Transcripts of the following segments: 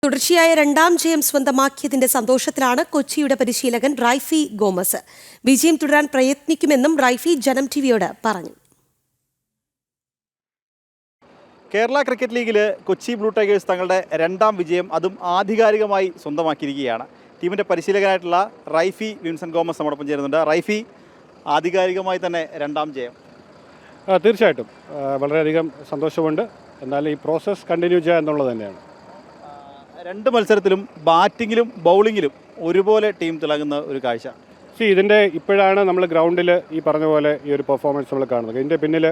തുടർച്ചയായ രണ്ടാം ജയം സ്വന്തമാക്കിയതിന്റെ സന്തോഷത്തിലാണ് കൊച്ചിയുടെ പരിശീലകൻ റൈഫി ഗോമസ്. വിജയം തുടരാൻ പ്രയത്നിക്കുമെന്നും റൈഫി ജനം ടിവിയോട് പറഞ്ഞു. കേരള ക്രിക്കറ്റ് ലീഗിൽ കൊച്ചി ബ്ലൂ ടൈഗേഴ്സ് തങ്ങളുടെ രണ്ടാം വിജയം അതും ആധികാരികമായി സ്വന്തമാക്കിയിരിക്കുകയാണ്. ടീമിൻ്റെ പരിശീലകനായിട്ടുള്ള റൈഫി വിൻസെന്റ് ഗോമസ് നമ്മോടൊപ്പം ചേരുന്നുണ്ട്. റൈഫി, ആധികാരികമായി തന്നെ രണ്ടാം ജയം. തീർച്ചയായിട്ടും വളരെയധികം സന്തോഷമുണ്ട്. എന്നാലും ഈ പ്രോസസ്സ് കണ്ടിന്യൂ ചെയ്യുക എന്നുള്ളത് തന്നെയാണ്. രണ്ട് മത്സരത്തിലും ബാറ്റിങ്ങിലും ബൗളിങ്ങിലും ഒരുപോലെ ടീം തിളങ്ങുന്ന ഒരു കാഴ്ച. ഇതിൻ്റെ ഇപ്പോഴാണ് നമ്മൾ ഗ്രൗണ്ടിൽ ഈ പറഞ്ഞ പോലെ ഈ ഒരു പെർഫോമൻസ് നമ്മൾ കാണുന്നത്. ഇതിൻ്റെ പിന്നിൽ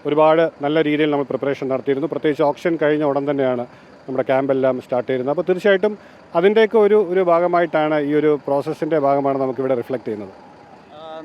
ഒരുപാട് നല്ല രീതിയിൽ നമ്മൾ പ്രിപ്പറേഷൻ നടത്തിയിരുന്നു. പ്രത്യേകിച്ച് ഓപ്ഷൻ കഴിഞ്ഞ ഉടൻ തന്നെയാണ് നമ്മുടെ ക്യാമ്പെല്ലാം സ്റ്റാർട്ട് ചെയ്യുന്നത്. അപ്പോൾ തീർച്ചയായിട്ടും അതിൻ്റെയൊക്കെ ഒരു ഭാഗമായിട്ടാണ് ഈ ഒരു പ്രോസസ്സിൻ്റെ ഭാഗമാണ് നമുക്കിവിടെ റിഫ്ലക്റ്റ് ചെയ്യുന്നത്.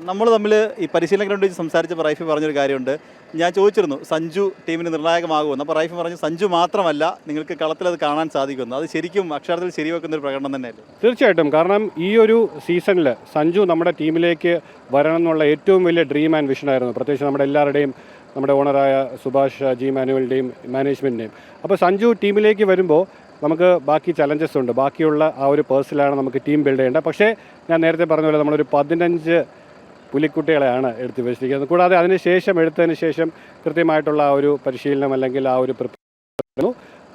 നമ്മൾ തമ്മിൽ ഈ പരിശീലകരോട് സംസാരിച്ചപ്പോൾ റൈഫി പറഞ്ഞൊരു കാര്യമുണ്ട്. ഞാൻ ചോദിച്ചിരുന്നു സഞ്ജു ടീമിന് നിർണായകമാകുമെന്ന്. അപ്പോൾ റൈഫി പറഞ്ഞു സഞ്ജു മാത്രമല്ല, നിങ്ങൾക്ക് കളത്തിൽ അത് കാണാൻ സാധിക്കുമെന്ന്. അത് ശരിക്കും അക്ഷരത്തിൽ ശരിവെക്കുന്ന ഒരു പ്രകടനം തന്നെയല്ലേ? തീർച്ചയായിട്ടും. കാരണം ഈ ഒരു സീസണിൽ സഞ്ജു നമ്മുടെ ടീമിലേക്ക് വരണം എന്നുള്ള ഏറ്റവും വലിയ ഡ്രീം ആൻഡ് വിഷനായിരുന്നു. പ്രത്യേകിച്ച് നമ്മുടെ എല്ലാവരുടെയും, നമ്മുടെ ഓണറായ സുഭാഷ് ജി മാനുവലിൻ്റെയും മാനേജ്മെൻറ്റിൻ്റെയും. അപ്പോൾ സഞ്ജു ടീമിലേക്ക് വരുമ്പോൾ നമുക്ക് ബാക്കി ചലഞ്ചസ് ഉണ്ട്. ബാക്കിയുള്ള ആ ഒരു പേഴ്സണിലാണ് നമുക്ക് ടീം ബിൽഡ് ചെയ്യേണ്ടത്. പക്ഷേ ഞാൻ നേരത്തെ പറഞ്ഞ പോലെ നമ്മളൊരു 15 പുലിക്കുട്ടികളെയാണ് എടുത്ത് വെച്ചിരിക്കുന്നത്. കൂടാതെ എടുത്തതിന് ശേഷം കൃത്യമായിട്ടുള്ള ആ ഒരു പരിശീലനം അല്ലെങ്കിൽ ആ ഒരു preparation.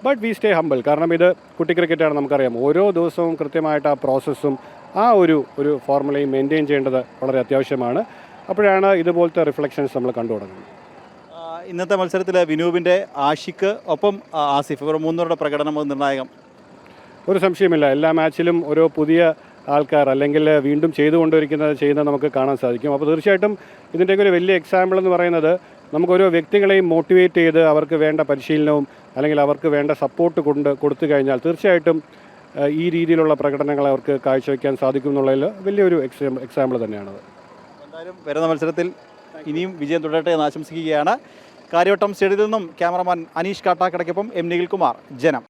But we stay humble. കാരണം ഇത് കുട്ടി ക്രിക്കറ്റാണ്, നമുക്കറിയാം. ഓരോ ദിവസവും കൃത്യമായിട്ട് ആ പ്രോസസ്സും ആ ഒരു ഫോർമുലയും മെയിൻറ്റെയിൻ ചെയ്യേണ്ടത് വളരെ അത്യാവശ്യമാണ്. അപ്പോഴാണ് ഇതുപോലത്തെ റിഫ്ലക്ഷൻസ് നമ്മൾ കണ്ടു തുടങ്ങുന്നത്. ഇന്നത്തെ മത്സരത്തിൽ വിനൂപിൻ്റെ ആഷിഖ് ഒപ്പം ആസിഫ് ഇവർ മൂന്നവരുടെ പ്രകടനം നിർണായകം. ഒരു സംശയമില്ല. എല്ലാ മാച്ചിലും ഓരോ പുതിയ ആൾക്കാർ അല്ലെങ്കിൽ വീണ്ടും ചെയ്യുന്നത് നമുക്ക് കാണാൻ സാധിക്കും. അപ്പോൾ തീർച്ചയായിട്ടും ഇതിൻ്റെയൊക്കെ ഒരു വലിയ എക്സാമ്പിൾ എന്ന് പറയുന്നത് നമുക്ക് ഓരോ വ്യക്തികളെയും മോട്ടിവേറ്റ് ചെയ്ത് അവർക്ക് വേണ്ട പരിശീലനവും അല്ലെങ്കിൽ അവർക്ക് വേണ്ട സപ്പോർട്ട് കൊടുത്തു കഴിഞ്ഞാൽ തീർച്ചയായിട്ടും ഈ രീതിയിലുള്ള പ്രകടനങ്ങൾ അവർക്ക് കാഴ്ചവെക്കാൻ സാധിക്കും എന്നുള്ളതിൽ വലിയൊരു എക്സാമ്പിൾ തന്നെയാണത്. എന്തായാലും വരുന്ന മത്സരത്തിൽ ഇനിയും വിജയം തുടരട്ടെ എന്ന് ആശംസിക്കുകയാണ്. കാര്യവട്ടം സ്റ്റേഡിയത്തിൽ നിന്നും ക്യാമറമാൻ അനീഷ് കാട്ടാക്കടയ്ക്കൊപ്പം എം നിഖിൽ കുമാർ, ജനം.